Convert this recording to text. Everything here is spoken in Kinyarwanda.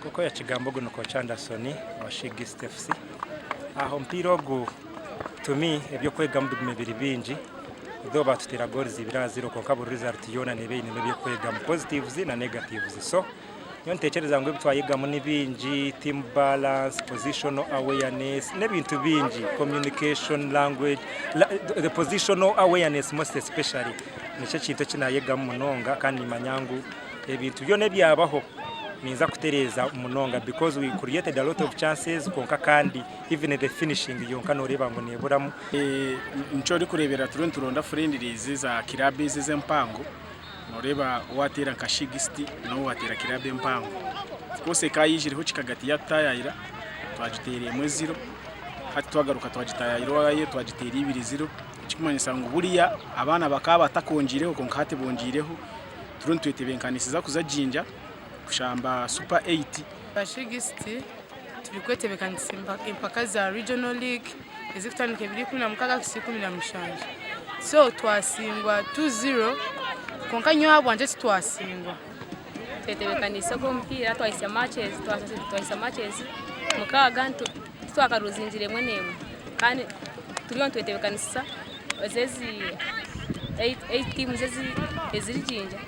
kuko yakigambo guno coach Anderson wa Shigist FC aho mpira ogu to me ebyo kwega mu bibiri bingi do batutira goals 2-0 konka buri result yona nebe ine byo kwega mu positives na negatives so yo ntekereza ngo bitwayiga mu nibingi team balance positional awareness nebintu bingi communication language the positional awareness most especially nicyo kintu kinayega mu munonga kandi manyangu ebintu byo nebyabaho ninza kutereza umunonga because we created a lot of chances konka kandi even the finishing yonka no reba ngo neburamu nco ri kurebera turonda friendlies za kirabe z'empango noreba watera nkashigisti no watera kirabe mpango kose kayijiriho kikagati yatayira twagitereye mu 0 hati twagaruka twagitayira aye twagitereye 2-0 kikumanyisa ngo buriya abana bakaba batakonjireho konka hati bonjireho turontuetebenkanisiza kuzajinja kushamba Super 8 bashigisti tubikwetebekanisa impaka za regional league ezikutandika biri kuna mukaga kusiku 17 so twasingwa 2-0 konka nyo abwanje twasingwa twetebekanisa ko mpira twahise matches mukaga twakaruzinjire mwenemwe kandi turiyo twetebekanisa zezi 8 teams eziri jinja